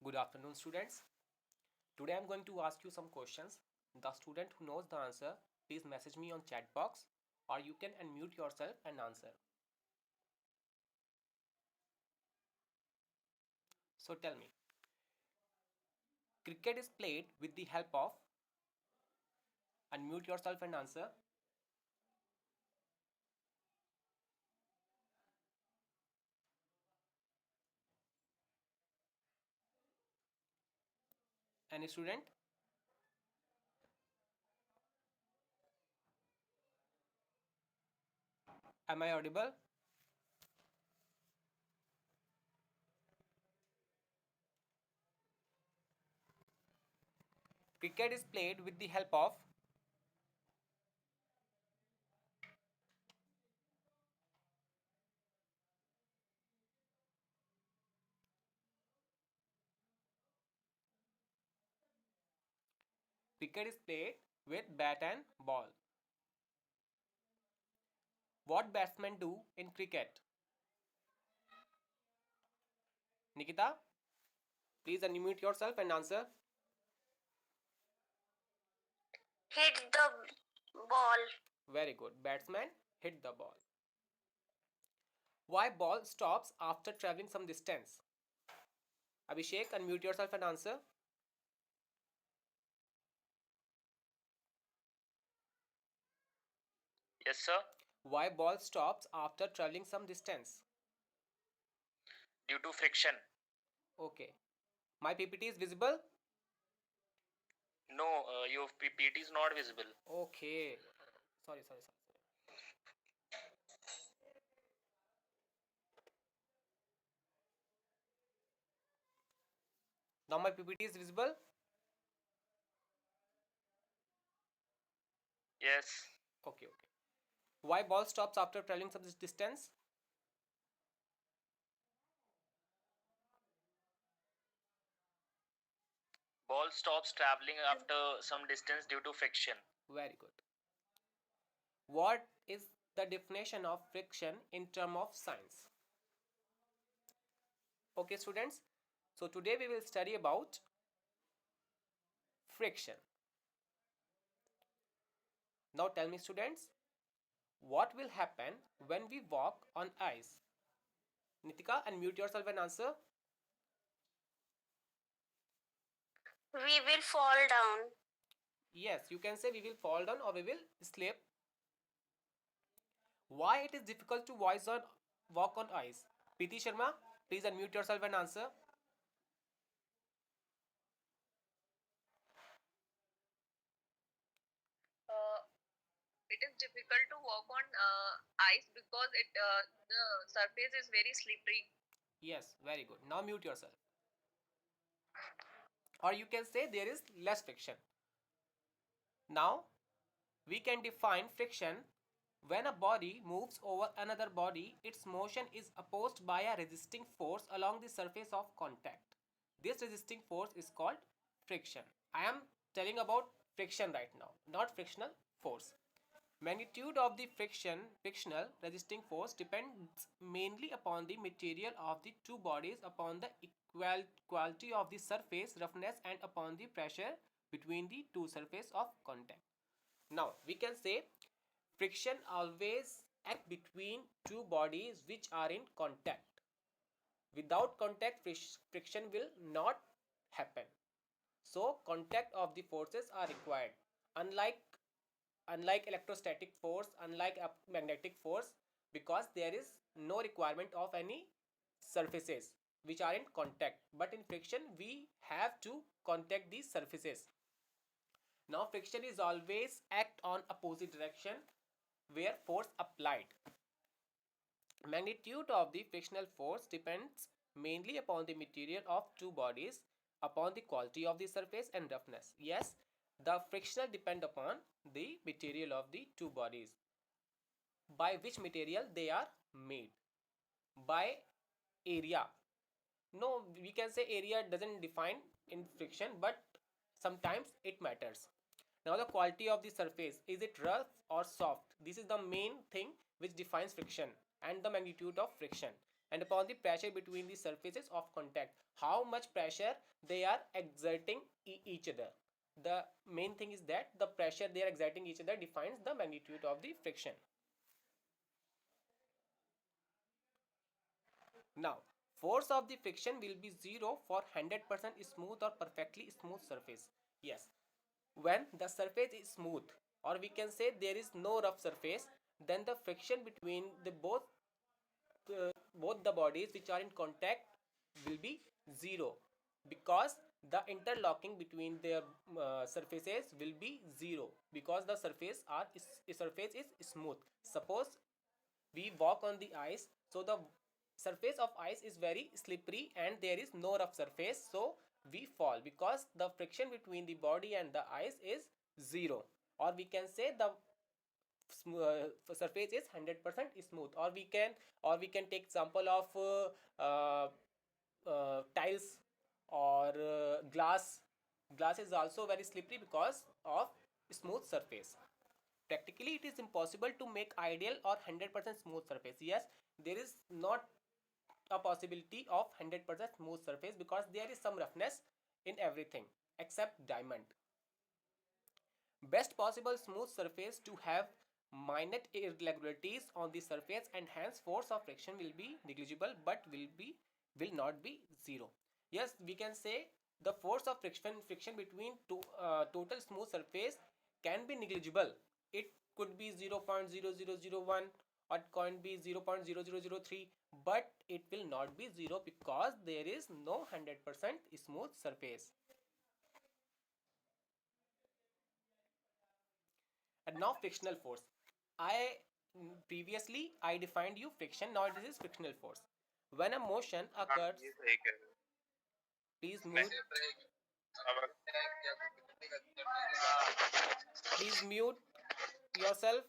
Good afternoon, students. Today I'm going to ask you some questions. The student who knows the answer, please message me on chat box or you can unmute yourself and answer. So tell me, cricket is played with the help of unmute yourself and answer. Any student? Am I audible? Cricket is played with the help of cricket is played with bat and ball. What batsmen do in cricket? Nikita, please unmute yourself and answer. Hit the ball. Very good. Batsman hit the ball. Why ball stops after traveling some distance? Abhishek, unmute yourself and answer. Yes, sir. Why ball stops after traveling some distance? Due to friction. Okay. My PPT is visible? No, your PPT is not visible. Okay. Sorry. Now my PPT is visible? Yes. Okay. Why ball stops after traveling some distance? Ball stops traveling after some distance due to friction. Very good. What is the definition of friction in term of science? Okay, students. So today we will study about friction. Now tell me, students, what will happen when we walk on ice? Nitika, unmute yourself and answer. We will fall down. Yes, you can say we will fall down or we will slip. Why it is difficult to walk on ice? Preeti Sharma, please unmute yourself and answer. uh, it is difficult to walk on ice because the surface is very slippery. Yes, very good. Now mute yourself. Or you can say there is less friction. Now we can define friction. When a body moves over another body, its motion is opposed by a resisting force along the surface of contact. This resisting force is called friction. I am telling about friction right now, not frictional force. Magnitude of the frictional resisting force depends mainly upon the material of the two bodies, upon the quality of the surface roughness, and upon the pressure between the two surfaces of contact. Now we can say friction always act between two bodies which are in contact. Without contact, friction will not happen. So contact of the forces are required. Unlike electrostatic force, unlike a magnetic force, because there is no requirement of any surfaces which are in contact, but in friction we have to contact these surfaces. Now friction is always act on opposite direction where force applied. Magnitude of the frictional force depends mainly upon the material of two bodies, upon the quality of the surface and roughness. Yes, the frictional depend upon the material of the two bodies. By which material they are made? By area. No, we can say area doesn't define in friction, but sometimes it matters. Now the quality of the surface, is it rough or soft? This is the main thing which defines friction and the magnitude of friction. and upon the pressure between the surfaces of contact, how much pressure they are exerting each other. The main thing is that the pressure they are exerting each other defines the magnitude of the friction. Now, force of the friction will be 0 for 100% smooth or perfectly smooth surface. Yes, when the surface is smooth, or we can say there is no rough surface, then the friction between the both the bodies which are in contact will be 0, because the interlocking between their surfaces will be 0, because the surface is smooth. Suppose we walk on the ice, so the surface of ice is very slippery and there is no rough surface, so we fall because the friction between the body and the ice is 0. Or we can say the surface is 100% smooth. Or we can take example of tiles or glass is also very slippery because of smooth surface. Practically it is impossible to make ideal or 100% smooth surface. Yes, there is not a possibility of 100% smooth surface because there is some roughness in everything except diamond. Best possible smooth surface to have minute irregularities on the surface, and hence force of friction will be negligible but will not be 0. Yes, we can say the force of friction between total smooth surface can be negligible. It could be 0.0001 or it can be 0.0003, but it will not be 0 because there is no 100% smooth surface. And now frictional force. I previously I defined you friction. Now this is frictional force. When a motion occurs, please mute. Please mute yourself.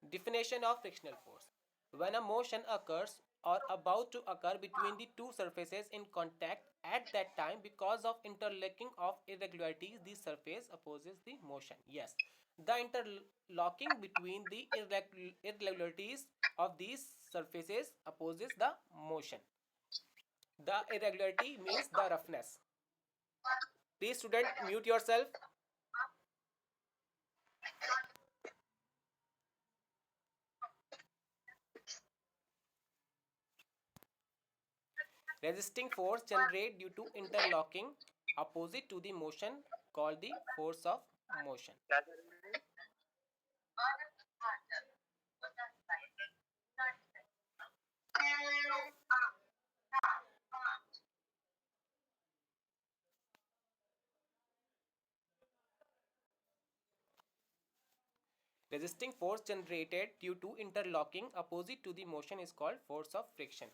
Definition of frictional force. When a motion occurs or about to occur between the two surfaces in contact at that time, because of interlocking of irregularities, the surface opposes the motion. Yes, the interlocking between the irregularities of these surfaces opposes the motion. The irregularity means the roughness. Please student mute yourself. Resisting force generated due to interlocking opposite to the motion called the force of motion. Resisting force generated due to interlocking opposite to the motion is called force of friction.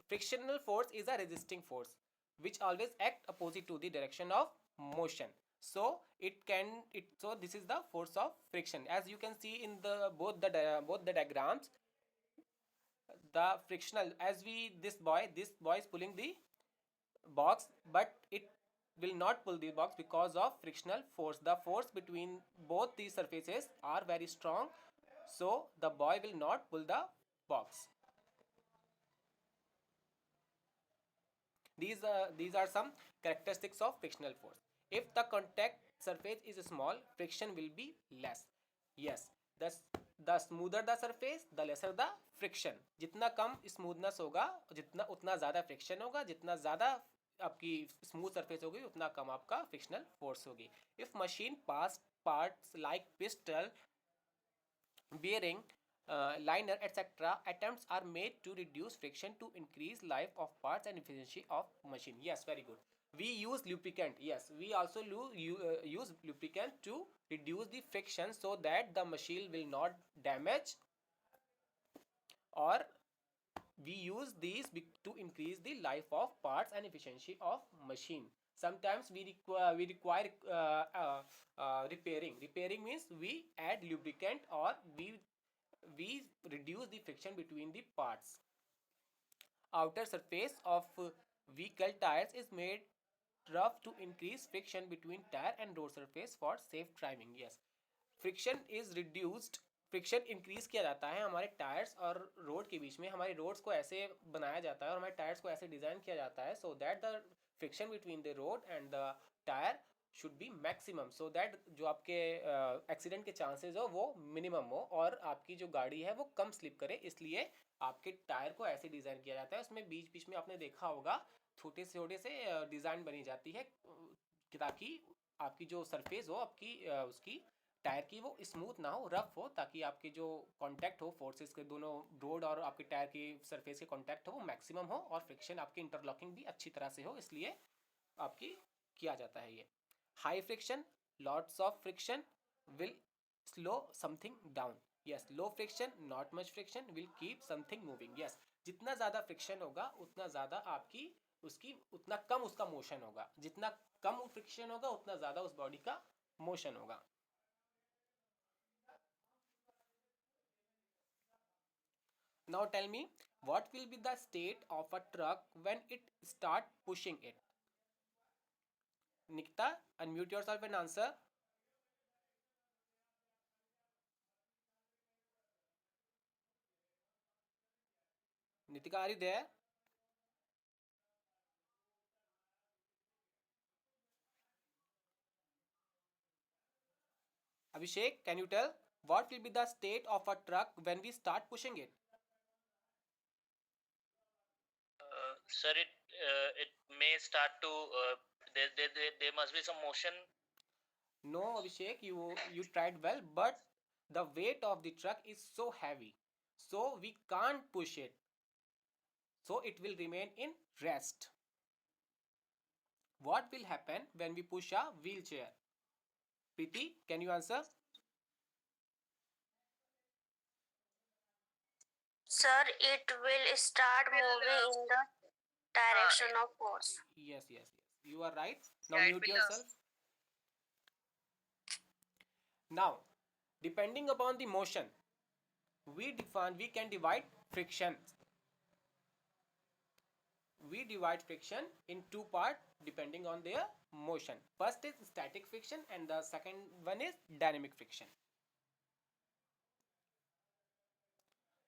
Frictional force is a resisting force which always act opposite to the direction of motion. So this is the force of friction. As you can see in the both the diagrams, the frictional, as we this boy is pulling the box, but it will not pull the box because of frictional force. The force between both these surfaces are very strong, so the boy will not pull the box. These are some characteristics of frictional force. If the contact surface is small, friction will be less. Yes, the smoother the surface, the lesser the friction. जितना कम smoothness होगा, जितना उतना ज़्यादा friction होगा, जितना ज़्यादा आपकी smooth surface होगी उतना कम आपका frictional force होगी. If machine parts like piston, bearing, liner, etc., attempts are made to reduce friction to increase life of parts and efficiency of machine. Yes, very good. We use lubricant. Yes, we also use lubricant to reduce the friction so that the machine will not damage, or we use these to increase the life of parts and efficiency of machine. Sometimes we require repairing. Repairing means we add lubricant, or we reduce the friction between the parts. Outer surface of vehicle tires is made rough to increase friction between tire and road surface for safe driving. Yes, friction is reduced friction increase किया जाता है हमारे tyres और road के बीच में. हमारी roads को ऐसे बनाया जाता है और हमारे टायर्स को ऐसे डिज़ाइन किया जाता है so that the friction between the road and the tyre should be maximum, so that जो आपके एक्सीडेंट के चांसेस हो वो मिनिमम हो और आपकी जो गाड़ी है वो कम स्लिप करे. इसलिए आपके टायर को ऐसे डिज़ाइन किया जाता है. उसमें बीच बीच में आपने देखा होगा छोटे से डिज़ाइन बनी जाती है ताकि आपकी जो सरफेस हो आपकी उसकी टायर की वो स्मूथ ना हो, रफ हो, ताकि आपके जो कांटेक्ट हो फोर्सेस के दोनों रोड और आपके टायर की सरफेस के कांटेक्ट हो वो मैक्सिमम हो और फ्रिक्शन आपकी इंटरलॉकिंग भी अच्छी तरह से हो. इसलिए आपकी किया जाता है ये. High friction, lots of friction will slow something down. Yes, low friction, not much friction will keep something moving. Yes, जितना ज़्यादा फ्रिक्शन होगा उतना ज़्यादा आपकी उसकी उतना कम उसका मोशन होगा. जितना कम फ्रिक्शन होगा उतना ज़्यादा उस बॉडी का मोशन होगा. Now tell me, what will be the state of a truck when it start pushing it? Nikita, unmute yourself and answer. Nitika, are you there? Abhishek, can you tell what will be the state of a truck when we start pushing it? Sir, it may start to there must be some motion. No, Abhishek, you tried well, but the weight of the truck is so heavy, so we can't push it. So it will remain in rest. What will happen when we push a wheelchair? Preeti, can you answer? Sir, it will start moving in the direction of force. Yes, yes, yes. You are right. Now Yeah, it mute will yourself. Now, depending upon the motion, we can divide friction. We divide friction in two parts depending on their motion. First is static friction and the second one is dynamic friction.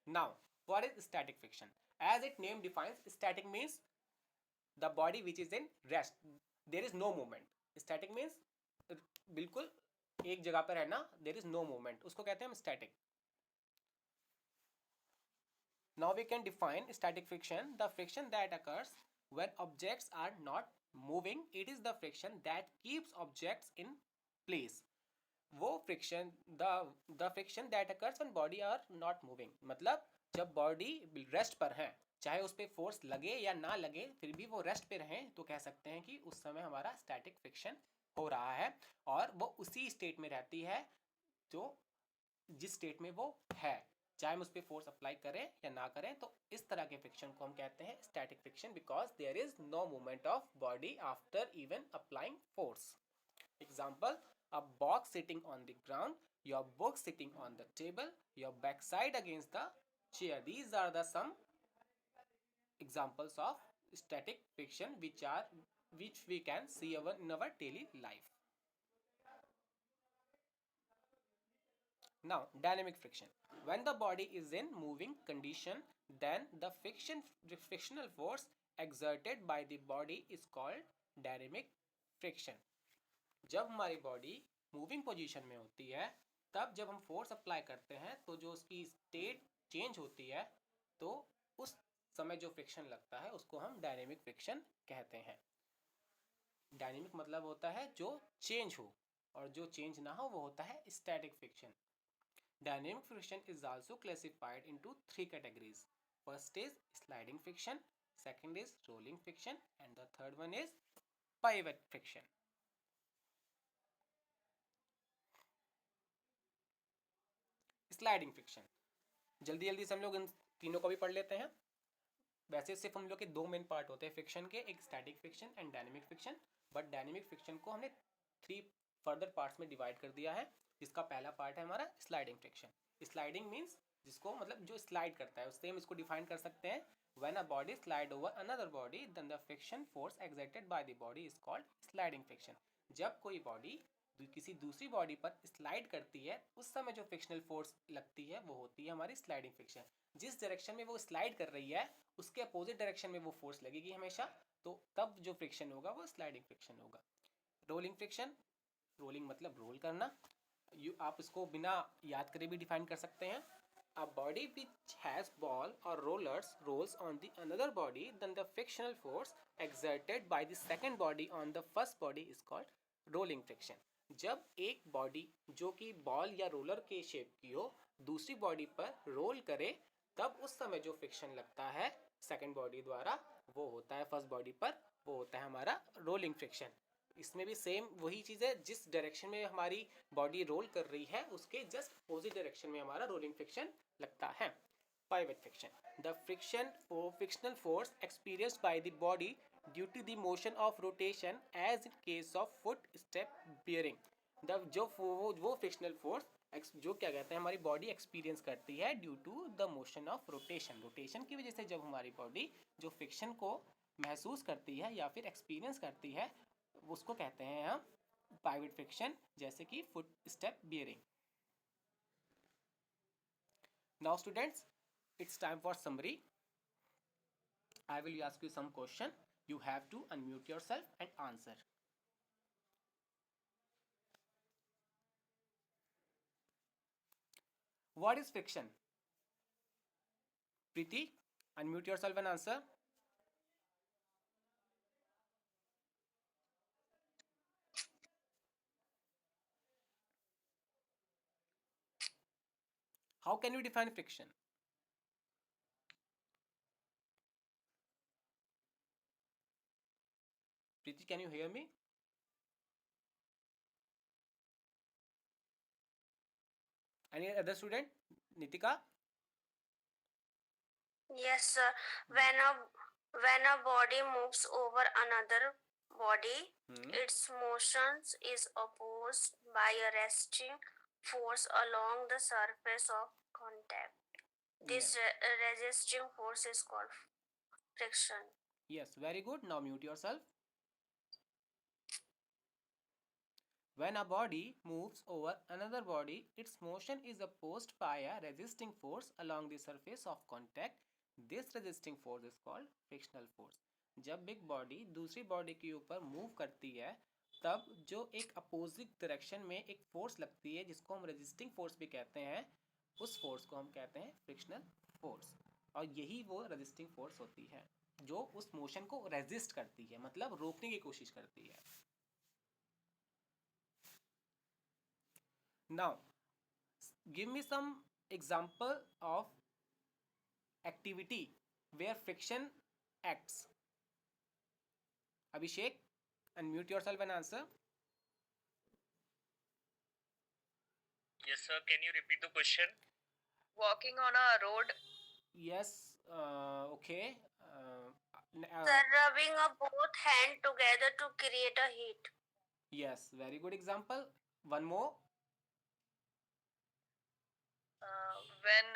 Now, what is static friction? As its name defines, static means the body which is in rest. There is no movement. Static means बिल्कुल एक जगह पर है ना, there is no movement, उसको कहते हैं हम static. Now we can define static friction, the friction that occurs when objects are not moving. It is the friction that keeps objects in place. वो friction, the friction that occurs when body are not moving, मतलब जब body rest पर है, चाहे उस पर force लगे या ना लगे, फिर भी वो रेस्ट पे रहें, तो कह सकते हैं कि उस समय हमारा स्टैटिक फ्रिक्शन हो रहा है और वो उसी स्टेट में रहती है जो जिस स्टेट में वो है, चाहे हम उस पर फोर्स अप्लाई करें या ना करें. तो इस तरह के फ्रिक्शन को हम कहते हैं static friction, because there is no movement of body after even applying force. Example, a box sitting on the ground, your book sitting on the table, your backside against the chair. These are the some examples of static friction which we can see in our daily life. Now, dynamic friction. When the body is in moving condition, then the frictional force exerted by the body is called dynamic friction. जब हमारी body moving position में होती है, तब जब हम force apply करते हैं तो जो उसकी स्टेट चेंज होती है, तो उस समय जो फ्रिक्शन लगता है उसको हम डायनेमिक फ्रिक्शन कहते हैं. डायनेमिक मतलब होता है जो चेंज हो, और जो चेंज ना हो वो होता है static friction. Dynamic friction is also classified into 3 categories. First is sliding friction, second is rolling friction and the third one is pivot friction. Sliding friction, जल्दी जल्दी से हम लोग इन तीनों को भी पढ़ लेते हैं. वैसे सिर्फ हम लोग के दो मेन पार्ट होते हैं फ्रिक्शन के, एक static friction and dynamic friction, but dynamic friction को हमने 3 फर्दर पार्ट्स में डिवाइड कर दिया है, जिसका पहला पार्ट है हमारा स्लाइडिंग फ्रिक्शन. स्लाइडिंग मीन्स जिसको मतलब जो स्लाइड करता है, उससे हम इसको डिफाइन कर सकते हैं. When a body slide over another body, then the friction force exerted by the body is called sliding friction. जब कोई बॉडी किसी दूसरी बॉडी पर स्लाइड करती है उस समय जो फ्रिक्शनल फोर्स लगती है वो होती है हमारी स्लाइडिंग फ्रिक्शन। जिस डायरेक्शन में वो स्लाइड कर रही है उसके अपोजिट डायरेक्शन में वो फोर्स लगेगी हमेशा, तो तब जो फ्रिक्शन होगा वो स्लाइडिंग फ्रिक्शन होगा। रोलिंग फ्रिक्शन, रोलिंग मतलब रोल करना, आप इसको बिना याद करे भी डिफाइन कर सकते हैं। A body which has ball or rollers rolls on the another body, then the frictional force exerted by the second body on the first body is called rolling friction. जब एक बॉडी जो कि ball या roller के shape की हो दूसरी body पर रोल करे तब उस समय जो फ्रिक्शन लगता है सेकंड बॉडी द्वारा वो होता है फर्स्ट बॉडी पर, वो होता है हमारा रोलिंग फ्रिक्शन। इसमें भी सेम वही चीज़ है, जिस डायरेक्शन में हमारी बॉडी रोल कर रही है उसके जस्ट अपोजिट डायरेक्शन में हमारा रोलिंग फ्रिक्शन लगता है। पाइवट फ्रिक्शन, द फ्रिक्शन और frictional force experienced by the body due to the motion of rotation as in case of foot step bearing. The जो वो फ्रिक्शनल फोर्स जो क्या कहते हैं हमारी बॉडी एक्सपीरियंस करती है due to the motion of rotation, rotation की वजह से जब हमारी बॉडी जो फ्रिक्शन को महसूस करती है या फिर एक्सपीरियंस करती है उसको कहते हैं हम पाइवट फ्रिक्शन, जैसे कि foot step bearing. Now students, it's time for summary. I will ask you some question. You have to unmute yourself and answer. What is friction? Preeti, unmute yourself and answer. How can you define friction? Preeti, can you hear me? Any other student? Nitika? Yes, sir. When a body moves over another body, its motions is opposed by a resisting force along the surface of contact. This resisting force is called friction. Yes, very good. Now mute yourself. When a body moves over another body, its motion is opposed by a resisting force along the surface of contact. This resisting force is called frictional force. जब एक body दूसरी body के ऊपर move करती है तब जो एक अपोजिट डायरेक्शन में एक फोर्स लगती है जिसको हम रेजिस्टिंग फोर्स भी कहते हैं, उस फोर्स को हम कहते हैं फ्रिक्शनल फोर्स। और यही वो रेजिस्टिंग फोर्स होती है जो उस मोशन को रेजिस्ट करती है, मतलब रोकने की कोशिश करती है। Now, give me some example of activity where friction acts. Abhishek, unmute yourself and answer. Yes, sir. Can you repeat the question? Walking on a road. Yes, okay. Sir, rubbing of both hands together to create a heat. Yes, very good example. One more. When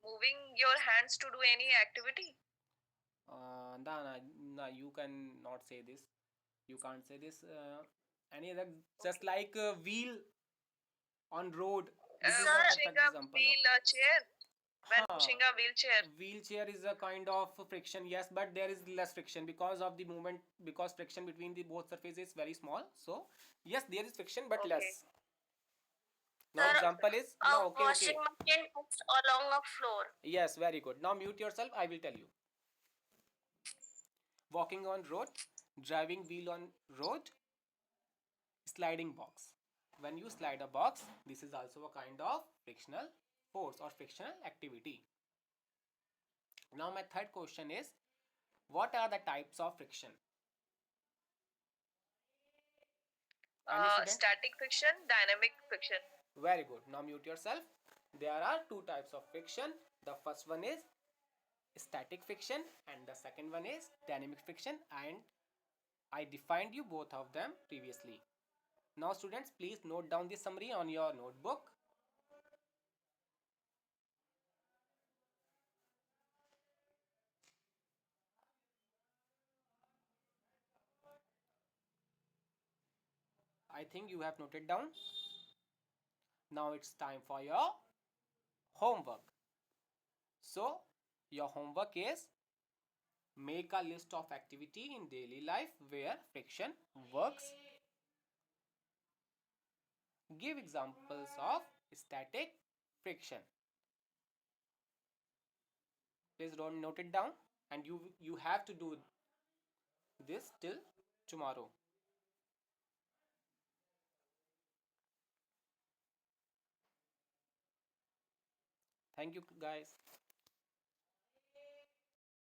moving your hands to do any activity. No, you can not say this. You can't say this. Any other, just like wheel on road. This is a Pushing perfect a example. wheelchair. When Huh. pushing a wheelchair. Wheelchair is a kind of friction, yes, but there is less friction because of the movement, because friction between the both surfaces is very small. So yes, there is friction but Okay. less. Now Sir, example is a no, okay. washing machine moves along a floor. Yes, very good. Now mute yourself. I will tell you. Walking on road, driving wheel on road, sliding box. When you slide a box, this is also a kind of frictional force or frictional activity. Now my third question is, what are the types of friction? Any student? Static friction, dynamic friction. Very good. Now mute yourself. There are two types of friction. The first one is static friction and the second one is dynamic friction, and I defined you both of them previously. Now students, please note down the summary on your notebook. I I think you have noted down. Now it's time for your homework. So your homework is make a list of activity in daily life where friction works. Give examples of static friction. Please don't note it down, and you have to do this till tomorrow. Thank you guys.